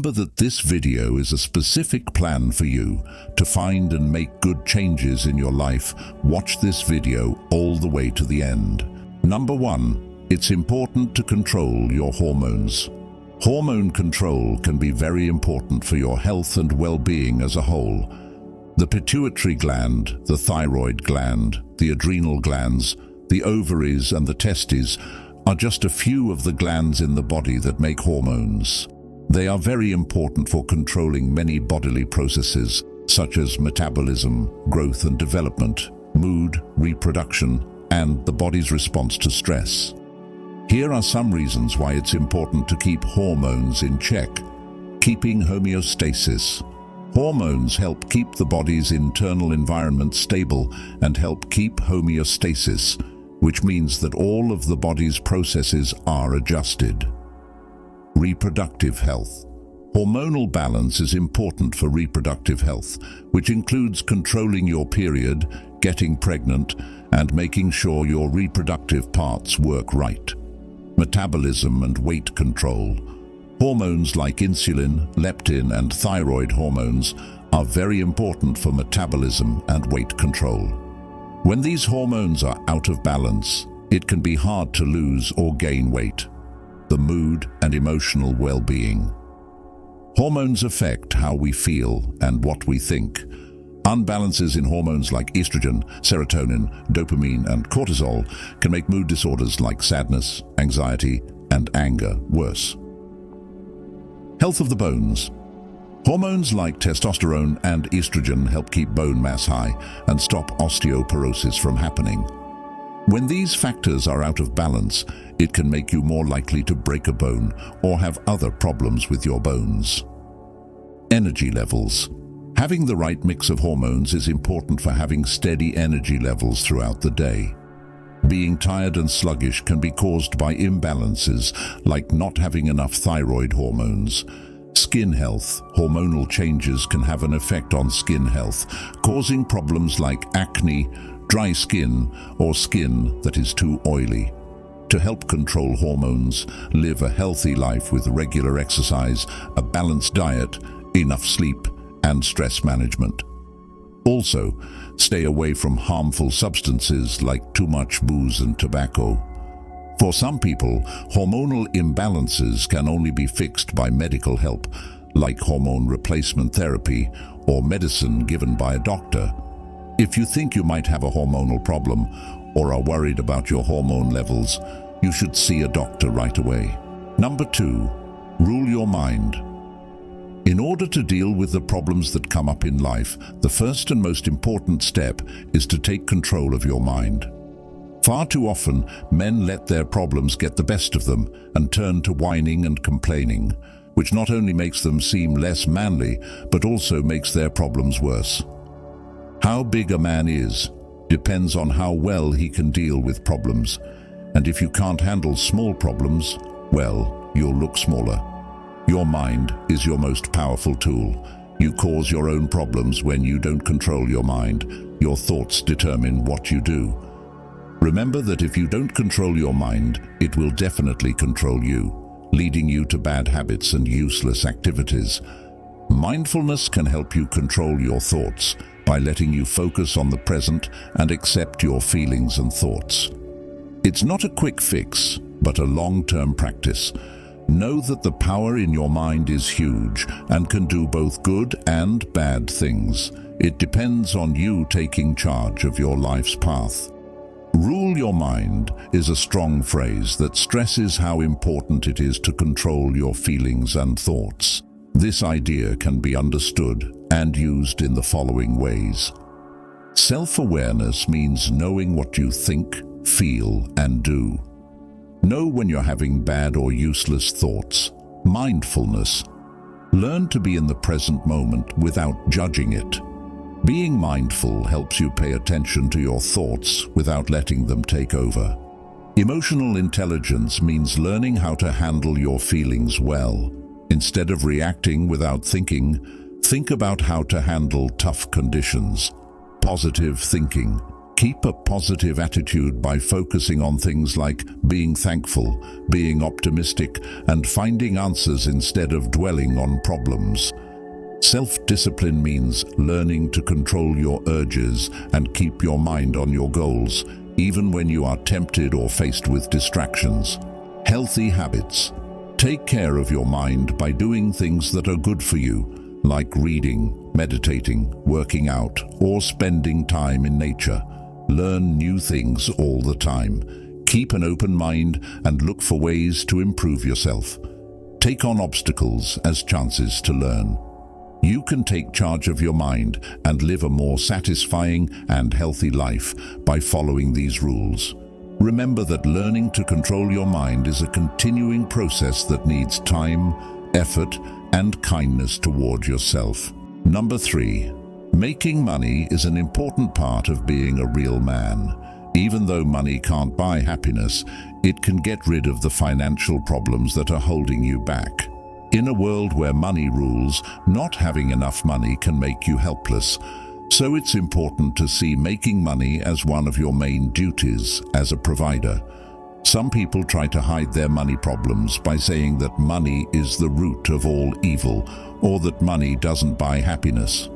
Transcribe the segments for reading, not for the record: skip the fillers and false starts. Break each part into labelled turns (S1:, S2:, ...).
S1: Remember that this video is a specific plan for you to find and make good changes in your life. Watch this video all the way to the end. Number 1. It's important to control your hormones. Hormone control can be very important for your health and well-being as a whole. The pituitary gland, the thyroid gland, the adrenal glands, the ovaries and the testes are just a few of the glands in the body that make hormones. They are very important for controlling many bodily processes, such as metabolism, growth and development, mood, reproduction, and the body's response to stress. Here are some reasons why it's important to keep hormones in check. Keeping homeostasis. Hormones help keep the body's internal environment stable and help keep homeostasis, which means that all of the body's processes are adjusted. Reproductive health. Hormonal balance is important for reproductive health, which includes controlling your period, getting pregnant, and making sure your reproductive parts work right. Metabolism and weight control. Hormones like insulin, leptin, and thyroid hormones are very important for metabolism and weight control. When these hormones are out of balance, it can be hard to lose or gain weight. The mood and emotional well-being. Hormones affect how we feel and what we think. Unbalances in hormones like estrogen, serotonin, dopamine, and cortisol can make mood disorders like sadness, anxiety, and anger worse. Health of the bones. Hormones like testosterone and estrogen help keep bone mass high and stop osteoporosis from happening. When these factors are out of balance, it can make you more likely to break a bone or have other problems with your bones. Energy levels. Having the right mix of hormones is important for having steady energy levels throughout the day. Being tired and sluggish can be caused by imbalances like not having enough thyroid hormones. Skin health. Hormonal changes can have an effect on skin health, causing problems like acne, dry skin, or skin that is too oily. To help control hormones, live a healthy life with regular exercise, a balanced diet, enough sleep, and stress management. Also, stay away from harmful substances like too much booze and tobacco. For some people, hormonal imbalances can only be fixed by medical help, like hormone replacement therapy or medicine given by a doctor. If you think you might have a hormonal problem or are worried about your hormone levels, you should see a doctor right away. Number 2, rule your mind. In order to deal with the problems that come up in life, the first and most important step is to take control of your mind. Far too often, men let their problems get the best of them and turn to whining and complaining, which not only makes them seem less manly, but also makes their problems worse. How big a man is depends on how well he can deal with problems, and if you can't handle small problems, well, you'll look smaller. Your mind is your most powerful tool. You cause your own problems when you don't control your mind. Your thoughts determine what you do. Remember that if you don't control your mind, it will definitely control you, leading you to bad habits and useless activities. Mindfulness can help you control your thoughts by letting you focus on the present and accept your feelings and thoughts. It's not a quick fix, but a long-term practice. Know that the power in your mind is huge and can do both good and bad things. It depends on you taking charge of your life's path. Rule your mind is a strong phrase that stresses how important it is to control your feelings and thoughts. This idea can be understood and used in the following ways. Self-awareness means knowing what you think, feel, and do. Know when you're having bad or useless thoughts. Mindfulness. Learn to be in the present moment without judging it. Being mindful helps you pay attention to your thoughts without letting them take over. Emotional intelligence means learning how to handle your feelings well. Instead of reacting without thinking, think about how to handle tough conditions. Positive thinking. Keep a positive attitude by focusing on things like being thankful, being optimistic, and finding answers instead of dwelling on problems. Self-discipline means learning to control your urges and keep your mind on your goals, even when you are tempted or faced with distractions. Healthy habits. Take care of your mind by doing things that are good for you, like reading, meditating, working out, or spending time in nature. Learn new things all the time. Keep an open mind and look for ways to improve yourself. Take on obstacles as chances to learn. You can take charge of your mind and live a more satisfying and healthy life by following these rules. Remember that learning to control your mind is a continuing process that needs time, effort, and kindness toward yourself. Number 3. Making money is an important part of being a real man. Even though money can't buy happiness, it can get rid of the financial problems that are holding you back. In a world where money rules, not having enough money can make you helpless. So it's important to see making money as one of your main duties as a provider. Some people try to hide their money problems by saying that money is the root of all evil, or that money doesn't buy happiness.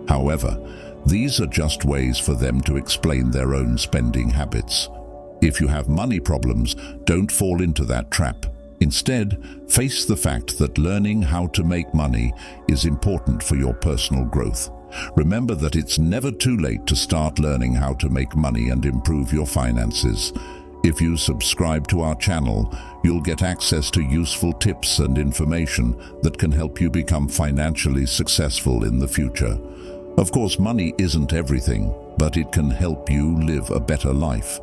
S1: However, these are just ways for them to explain their own spending habits. If you have money problems, don't fall into that trap. Instead, face the fact that learning how to make money is important for your personal growth. Remember that it's never too late to start learning how to make money and improve your finances. If you subscribe to our channel, you'll get access to useful tips and information that can help you become financially successful in the future. Of course, money isn't everything, but it can help you live a better life.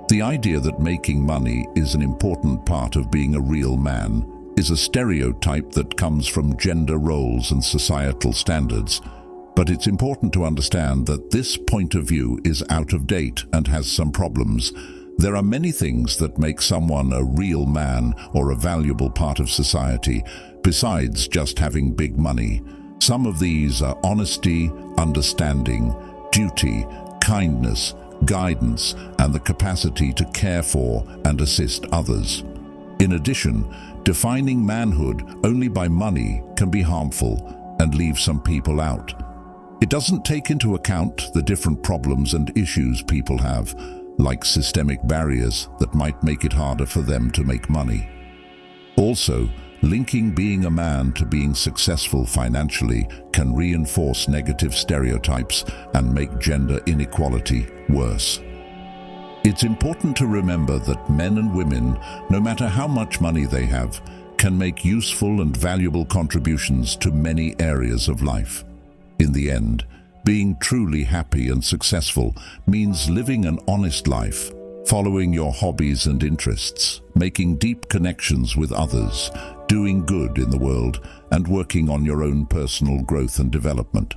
S1: The idea that making money is an important part of being a real man is a stereotype that comes from gender roles and societal standards. But it's important to understand that this point of view is out of date and has some problems. There are many things that make someone a real man or a valuable part of society, besides just having big money. Some of these are honesty, understanding, duty, kindness, guidance, and the capacity to care for and assist others. In addition, defining manhood only by money can be harmful and leave some people out. It doesn't take into account the different problems and issues people have, like systemic barriers that might make it harder for them to make money. Also, linking being a man to being successful financially can reinforce negative stereotypes and make gender inequality worse. It's important to remember that men and women, no matter how much money they have, can make useful and valuable contributions to many areas of life. In the end, being truly happy and successful means living an honest life, following your hobbies and interests, making deep connections with others, doing good in the world, and working on your own personal growth and development.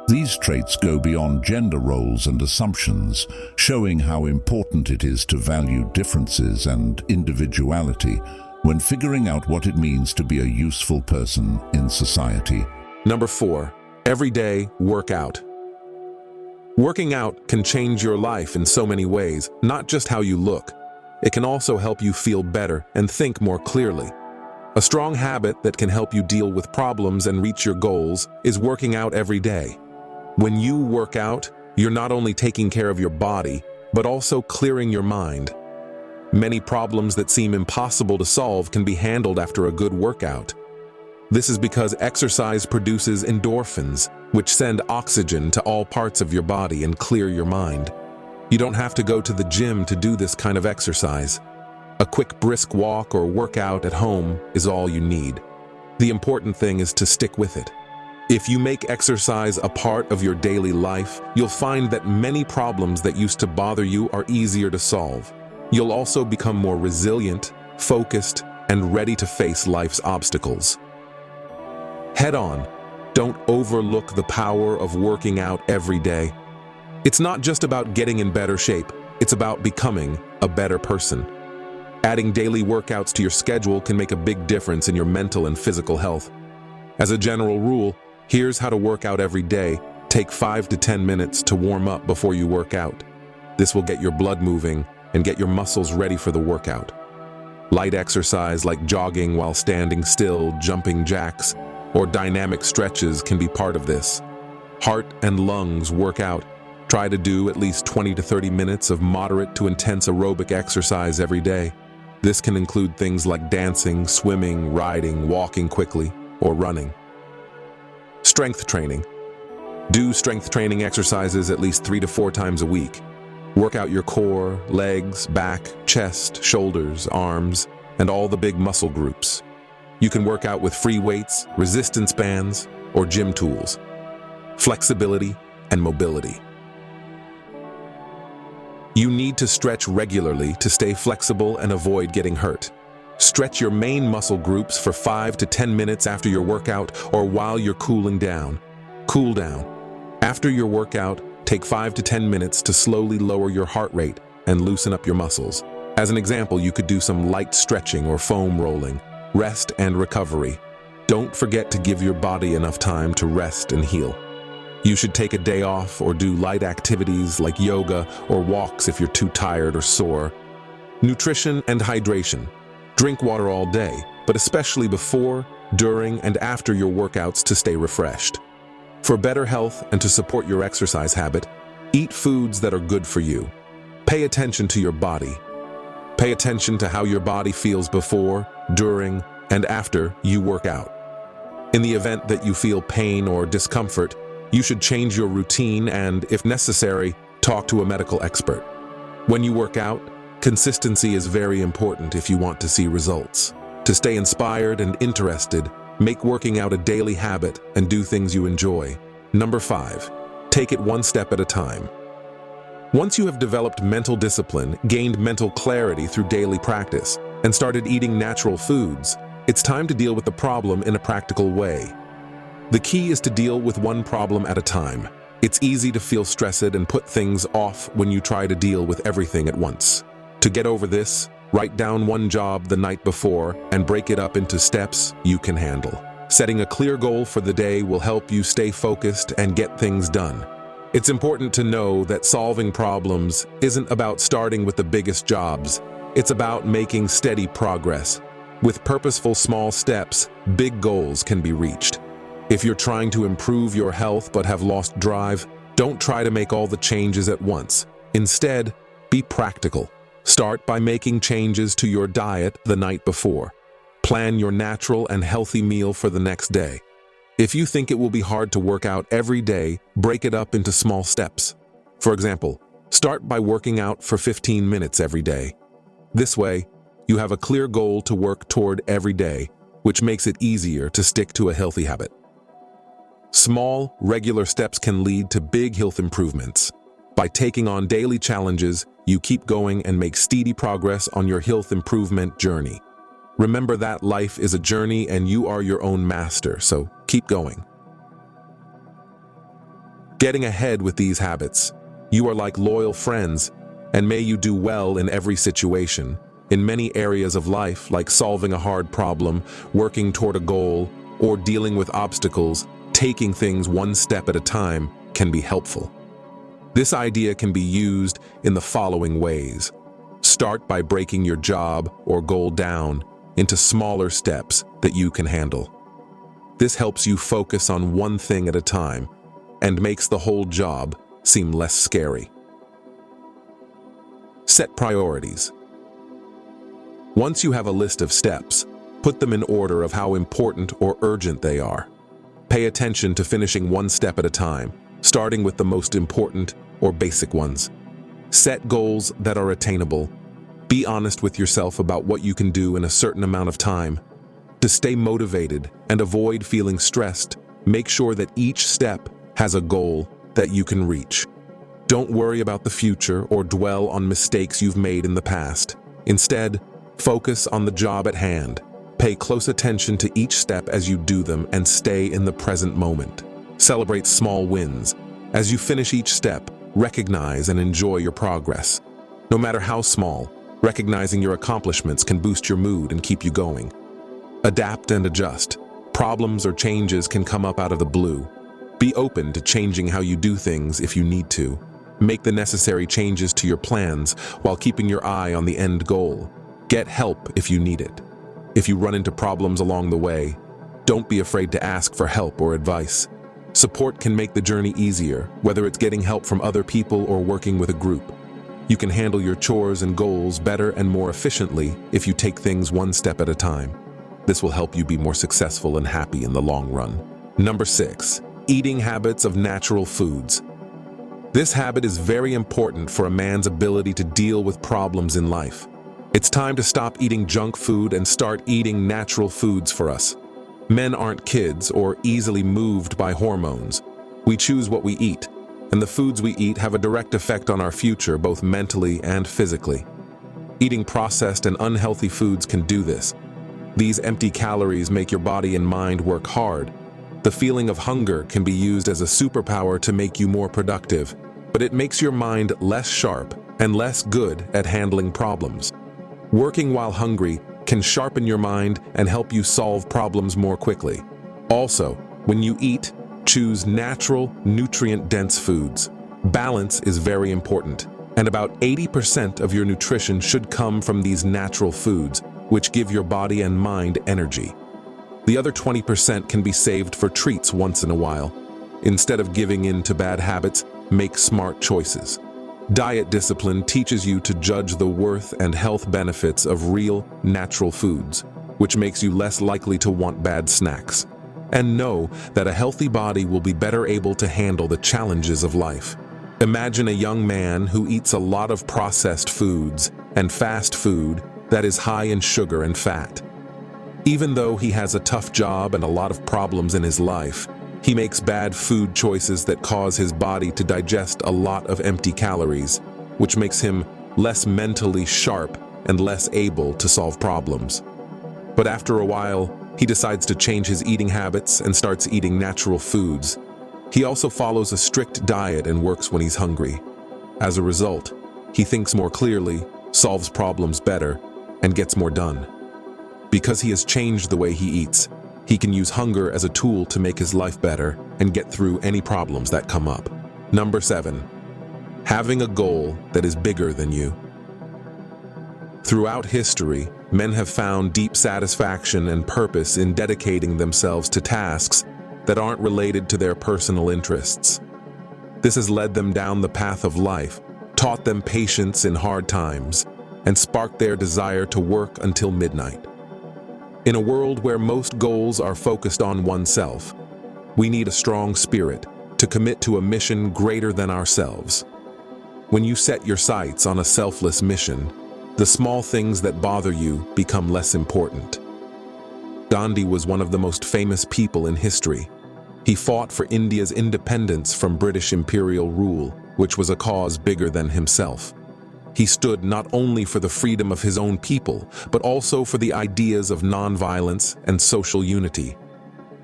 S1: These traits go beyond gender roles and assumptions, showing how important it is to value differences and individuality when figuring out what it means to be a useful person in society.
S2: Number 4, every day work out. Working out can change your life in so many ways, not just how you look. It can also help you feel better and think more clearly. A strong habit that can help you deal with problems and reach your goals is working out every day. When you work out, you're not only taking care of your body, but also clearing your mind. Many problems that seem impossible to solve can be handled after a good workout. This is because exercise produces endorphins, which send oxygen to all parts of your body and clear your mind. You don't have to go to the gym to do this kind of exercise. A quick brisk walk or workout at home is all you need. The important thing is to stick with it. If you make exercise a part of your daily life, you'll find that many problems that used to bother you are easier to solve. You'll also become more resilient, focused, and ready to face life's obstacles. Head on. Don't overlook the power of working out every day. It's not just about getting in better shape, it's about becoming a better person. Adding daily workouts to your schedule can make a big difference in your mental and physical health. As a general rule, here's how to work out every day, take 5 to 10 minutes to warm up before you work out. This will get your blood moving and get your muscles ready for the workout. Light exercise like jogging while standing still, jumping jacks, or dynamic stretches can be part of this. Heart and lungs workout. Try to do at least 20 to 30 minutes of moderate to intense aerobic exercise every day. This can include things like dancing, swimming, riding, walking quickly, or running. Strength training. Do strength training exercises at least 3 to 4 times a week. Work out your core, legs, back, chest, shoulders, arms, and all the big muscle groups. You can work out with free weights, resistance bands, or gym tools. Flexibility and mobility. You need to stretch regularly to stay flexible and avoid getting hurt. Stretch your main muscle groups for 5 to 10 minutes after your workout or while you're cooling down. Cool down. After your workout, take 5 to 10 minutes to slowly lower your heart rate and loosen up your muscles. As an example, you could do some light stretching or foam rolling. Rest and recovery. Don't forget to give your body enough time to rest and heal. You should take a day off or do light activities like yoga or walks if you're too tired or sore. Nutrition and hydration. Drink water all day, but especially before, during, and after your workouts to stay refreshed. For better health and to support your exercise habit, eat foods that are good for you. Pay attention to your body. Pay attention to how your body feels before, during, and after you work out. In the event that you feel pain or discomfort, you should change your routine and, if necessary, talk to a medical expert. When you work out, consistency is very important if you want to see results. To stay inspired and interested, make working out a daily habit and do things you enjoy. Number 5, take it one step at a time. Once you have developed mental discipline, gained mental clarity through daily practice, and started eating natural foods, it's time to deal with the problem in a practical way. The key is to deal with one problem at a time. It's easy to feel stressed and put things off when you try to deal with everything at once. To get over this, write down one job the night before and break it up into steps you can handle. Setting a clear goal for the day will help you stay focused and get things done. It's important to know that solving problems isn't about starting with the biggest jobs. It's about making steady progress. With purposeful small steps, big goals can be reached. If you're trying to improve your health but have lost drive, don't try to make all the changes at once. Instead, be practical. Start by making changes to your diet the night before. Plan your natural and healthy meal for the next day. If you think it will be hard to work out every day, break it up into small steps. For example, start by working out for 15 minutes every day. This way, you have a clear goal to work toward every day, which makes it easier to stick to a healthy habit. Small, regular steps can lead to big health improvements. By taking on daily challenges, you keep going and make steady progress on your health improvement journey. Remember that life is a journey and you are your own master, so keep going. Getting ahead with these habits, you are like loyal friends, and may you do well in every situation. In many areas of life, like solving a hard problem, working toward a goal, or dealing with obstacles, taking things one step at a time can be helpful. This idea can be used in the following ways. Start by breaking your job or goal down into smaller steps that you can handle. This helps you focus on one thing at a time and makes the whole job seem less scary. Set priorities. Once you have a list of steps, put them in order of how important or urgent they are. Pay attention to finishing one step at a time, starting with the most important or basic ones. Set goals that are attainable. Be honest with yourself about what you can do in a certain amount of time. To stay motivated and avoid feeling stressed, make sure that each step has a goal that you can reach. Don't worry about the future or dwell on mistakes you've made in the past. Instead, focus on the job at hand. Pay close attention to each step as you do them and stay in the present moment. Celebrate small wins. As you finish each step, recognize and enjoy your progress. No matter how small, recognizing your accomplishments can boost your mood and keep you going. Adapt and adjust. Problems or changes can come up out of the blue. Be open to changing how you do things if you need to. Make the necessary changes to your plans while keeping your eye on the end goal. Get help if you need it. If you run into problems along the way, don't be afraid to ask for help or advice. Support can make the journey easier, whether it's getting help from other people or working with a group. You can handle your chores and goals better and more efficiently if you take things one step at a time. This will help you be more successful and happy in the long run. Number 6, eating habits of natural foods. This habit is very important for a man's ability to deal with problems in life. It's time to stop eating junk food and start eating natural foods for us. Men aren't kids or easily moved by hormones. We choose what we eat, and the foods we eat have a direct effect on our future, both mentally and physically. Eating processed and unhealthy foods can do this. These empty calories make your body and mind work hard. The feeling of hunger can be used as a superpower to make you more productive, but it makes your mind less sharp and less good at handling problems. Working while hungry can sharpen your mind and help you solve problems more quickly. Also, when you eat, choose natural, nutrient-dense foods. Balance is very important, and about 80% of your nutrition should come from these natural foods, which give your body and mind energy. The other 20% can be saved for treats once in a while. Instead of giving in to bad habits, make smart choices. Diet discipline teaches you to judge the worth and health benefits of real, natural foods, which makes you less likely to want bad snacks. And know that a healthy body will be better able to handle the challenges of life. Imagine a young man who eats a lot of processed foods and fast food that is high in sugar and fat. Even though he has a tough job and a lot of problems in his life, he makes bad food choices that cause his body to digest a lot of empty calories, which makes him less mentally sharp and less able to solve problems. But after a while, he decides to change his eating habits and starts eating natural foods. He also follows a strict diet and works when he's hungry. As a result, he thinks more clearly, solves problems better, and gets more done. Because he has changed the way he eats, he can use hunger as a tool to make his life better and get through any problems that come up. Number 7, having a goal that is bigger than you. Throughout history, men have found deep satisfaction and purpose in dedicating themselves to tasks that aren't related to their personal interests. This has led them down the path of life, taught them patience in hard times, and sparked their desire to work until midnight. In a world where most goals are focused on oneself, we need a strong spirit to commit to a mission greater than ourselves. When you set your sights on a selfless mission, the small things that bother you become less important. Gandhi was one of the most famous people in history. He fought for India's independence from British imperial rule, which was a cause bigger than himself. He stood not only for the freedom of his own people, but also for the ideas of nonviolence and social unity.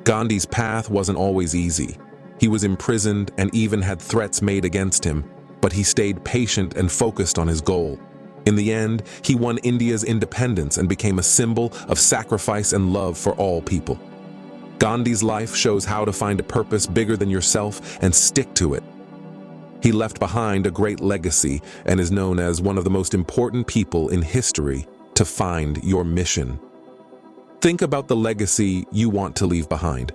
S2: Gandhi's path wasn't always easy. He was imprisoned and even had threats made against him, but he stayed patient and focused on his goal. In the end, he won India's independence and became a symbol of sacrifice and love for all people. Gandhi's life shows how to find a purpose bigger than yourself and stick to it. He left behind a great legacy and is known as one of the most important people in history to find your mission. Think about the legacy you want to leave behind.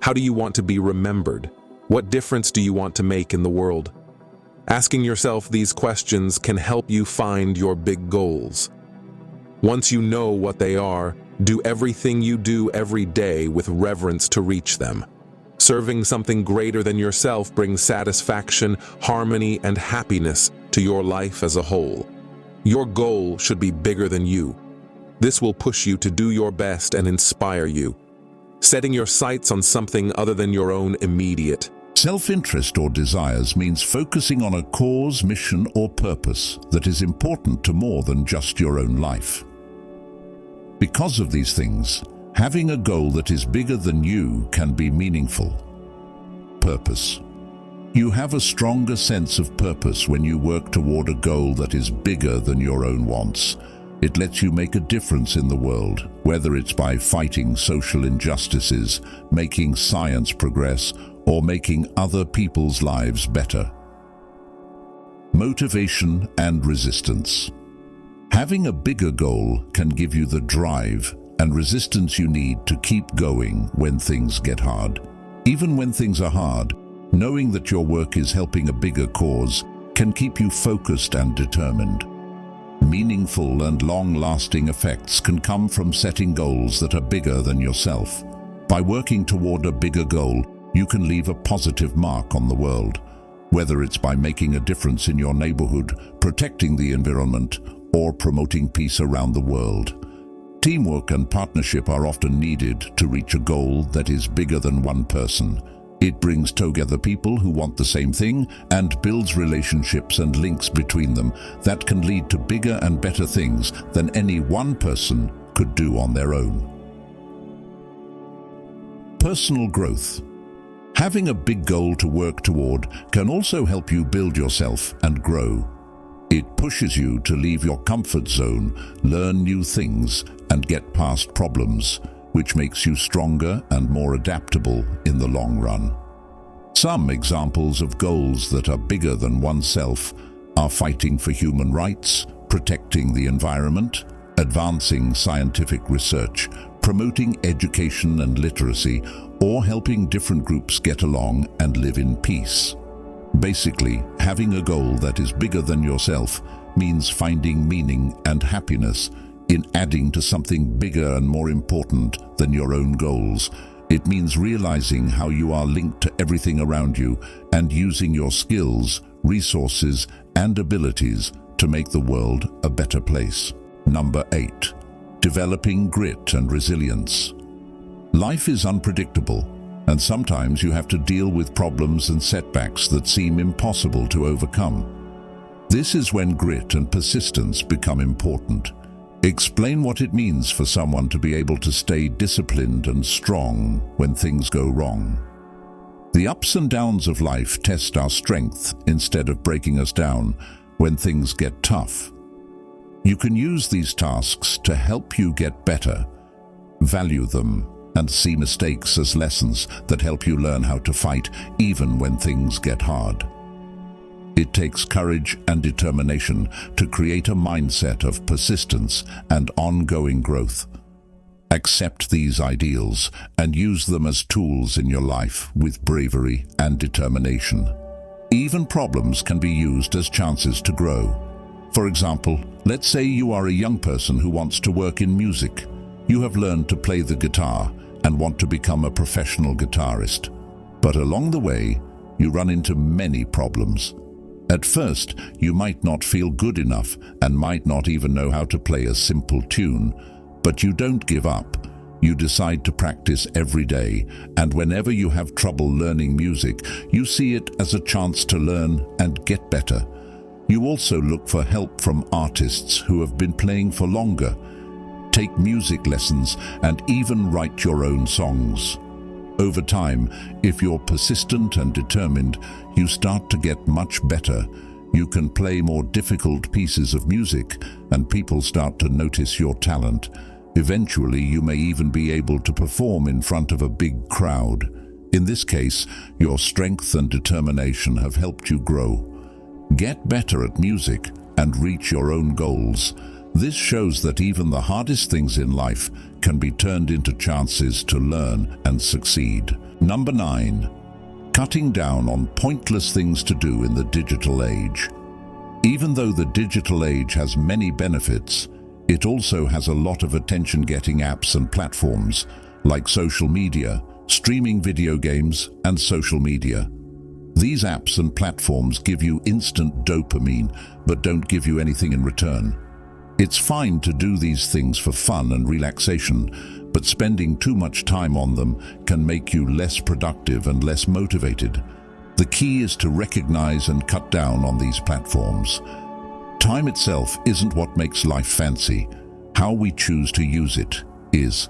S2: How do you want to be remembered? What difference do you want to make in the world? Asking yourself these questions can help you find your big goals. Once you know what they are, do everything you do every day with reverence to reach them. Serving something greater than yourself brings satisfaction, harmony, and happiness to your life as a whole. Your goal should be bigger than you. This will push you to do your best and inspire you. Setting your sights on something other than your own immediate.
S1: Self-interest or desires means focusing on a cause, mission, or purpose that is important to more than just your own life. Because of these things, having a goal that is bigger than you can be meaningful. Purpose. You have a stronger sense of purpose when you work toward a goal that is bigger than your own wants. It lets you make a difference in the world, whether it's by fighting social injustices, making science progress, or making other people's lives better. Motivation and resistance. Having a bigger goal can give you the drive and resistance you need to keep going when things get hard. Even when things are hard, knowing that your work is helping a bigger cause can keep you focused and determined. Meaningful and long-lasting effects can come from setting goals that are bigger than yourself. By working toward a bigger goal, you can leave a positive mark on the world, whether it's by making a difference in your neighborhood, protecting the environment, or promoting peace around the world. Teamwork and partnership are often needed to reach a goal that is bigger than one person. It brings together people who want the same thing and builds relationships and links between them that can lead to bigger and better things than any one person could do on their own. Personal growth. Having a big goal to work toward can also help you build yourself and grow. It pushes you to leave your comfort zone, learn new things, and get past problems, which makes you stronger and more adaptable in the long run. Some examples of goals that are bigger than oneself are fighting for human rights, protecting the environment, advancing scientific research, promoting education and literacy, or helping different groups get along and live in peace. Basically, having a goal that is bigger than yourself means finding meaning and happiness in adding to something bigger and more important than your own goals. It means realizing how you are linked to everything around you and using your skills, resources, and abilities to make the world a better place. Number 8. Developing grit and resilience. Life is unpredictable, and sometimes you have to deal with problems and setbacks that seem impossible to overcome. This is when grit and persistence become important. Explain what it means for someone to be able to stay disciplined and strong when things go wrong. The ups and downs of life test our strength instead of breaking us down when things get tough. You can use these tasks to help you get better. Value them and see mistakes as lessons that help you learn how to fight even when things get hard. It takes courage and determination to create a mindset of persistence and ongoing growth. Accept these ideals and use them as tools in your life with bravery and determination. Even problems can be used as chances to grow. For example, let's say you are a young person who wants to work in music. You have learned to play the guitar and want to become a professional guitarist. But along the way, you run into many problems. At first, you might not feel good enough and might not even know how to play a simple tune, but you don't give up. You decide to practice every day, and whenever you have trouble learning music, you see it as a chance to learn and get better. You also look for help from artists who have been playing for longer. Take music lessons and even write your own songs. Over time, if you're persistent and determined, you start to get much better. You can play more difficult pieces of music, and people start to notice your talent. Eventually, you may even be able to perform in front of a big crowd. In this case, your strength and determination have helped you grow. Get better at music and reach your own goals. This shows that even the hardest things in life can be turned into chances to learn and succeed. Number 9. Cutting down on pointless things to do in the digital age. Even though the digital age has many benefits, it also has a lot of attention-getting apps and platforms like social media, streaming video games, and social media. These apps and platforms give you instant dopamine, but don't give you anything in return. It's fine to do these things for fun and relaxation, but spending too much time on them can make you less productive and less motivated. The key is to recognize and cut down on these platforms. Time itself isn't what makes life fancy. How we choose to use it is.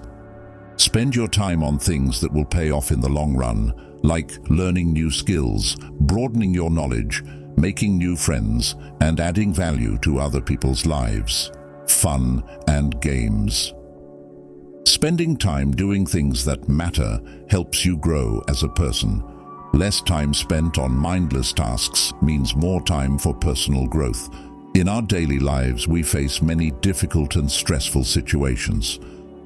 S1: Spend your time on things that will pay off in the long run, like learning new skills, broadening your knowledge, making new friends, and adding value to other people's lives. Fun and games. Spending time doing things that matter helps you grow as a person. Less time spent on mindless tasks means more time for personal growth. In our daily lives, we face many difficult and stressful situations.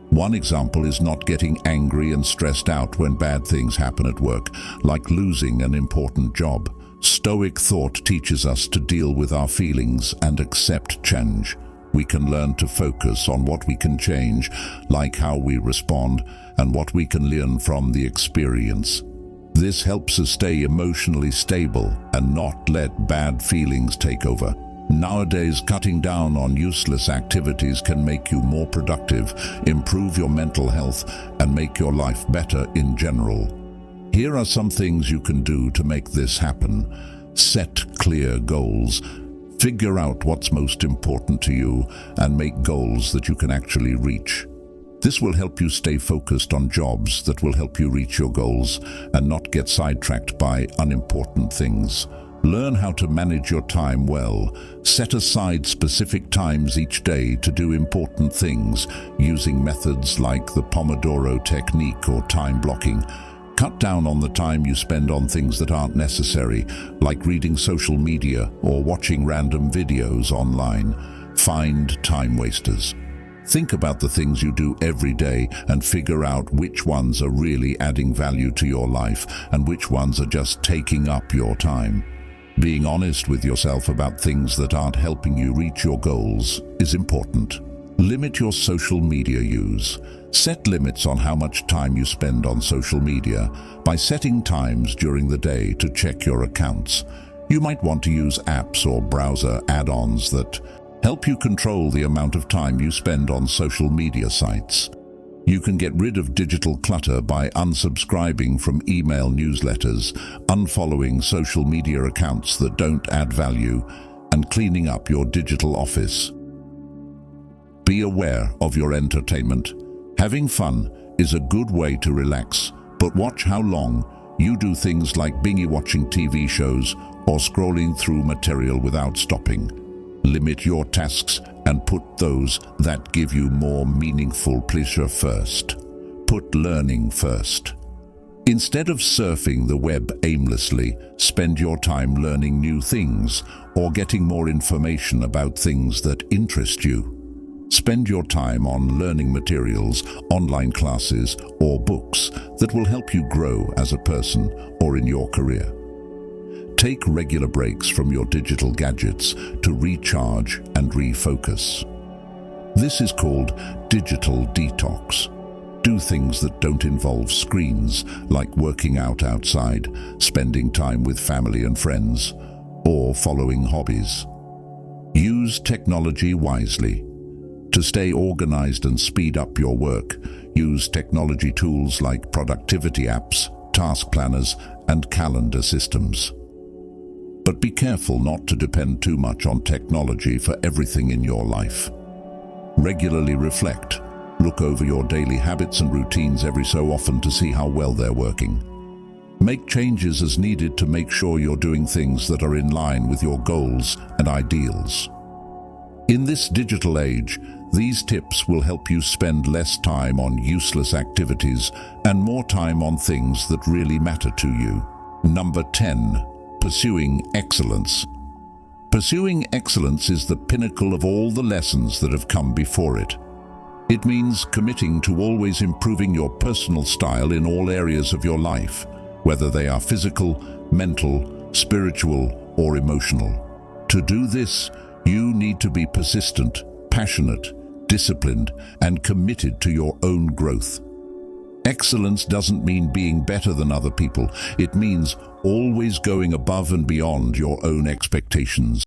S1: One example is not getting angry and stressed out when bad things happen at work, like losing an important job. Stoic thought teaches us to deal with our feelings and accept change. We can learn to focus on what we can change, like how we respond, and what we can learn from the experience. This helps us stay emotionally stable and not let bad feelings take over. Nowadays, cutting down on useless activities can make you more productive, improve your mental health, and make your life better in general. Here are some things you can do to make this happen. Set clear goals. Figure out what's most important to you and make goals that you can actually reach. This will help you stay focused on jobs that will help you reach your goals and not get sidetracked by unimportant things. Learn how to manage your time well. Set aside specific times each day to do important things using methods like the Pomodoro technique or time blocking. Cut down on the time you spend on things that aren't necessary, like reading social media or watching random videos online. Find time wasters. Think about the things you do every day and figure out which ones are really adding value to your life and which ones are just taking up your time. Being honest with yourself about things that aren't helping you reach your goals is important. Limit your social media use. Set limits on how much time you spend on social media by setting times during the day to check your accounts. You might want to use apps or browser add-ons that help you control the amount of time you spend on social media sites. You can get rid of digital clutter by unsubscribing from email newsletters, unfollowing social media accounts that don't add value, and cleaning up your digital office. Be aware of your entertainment. Having fun is a good way to relax, but watch how long you do things like binge watching TV shows or scrolling through material without stopping. Limit your tasks and put those that give you more meaningful pleasure first. Put learning first. Instead of surfing the web aimlessly, spend your time learning new things or getting more information about things that interest you. Spend your time on learning materials, online classes, or books that will help you grow as a person or in your career. Take regular breaks from your digital gadgets to recharge and refocus. This is called digital detox. Do things that don't involve screens, like working out outside, spending time with family and friends, or following hobbies. Use technology wisely. To stay organized and speed up your work, use technology tools like productivity apps, task planners, and calendar systems. But be careful not to depend too much on technology for everything in your life. Regularly reflect. Look over your daily habits and routines every so often to see how well they're working. Make changes as needed to make sure you're doing things that are in line with your goals and ideals. In this digital age, these tips will help you spend less time on useless activities and more time on things that really matter to you. Number 10. Pursuing excellence. Pursuing excellence is the pinnacle of all the lessons that have come before it. It means committing to always improving your personal style in all areas of your life, whether they are physical, mental, spiritual, or emotional. To do this, you need to be persistent, passionate, disciplined, and committed to your own growth. Excellence doesn't mean being better than other people. It means always going above and beyond your own expectations.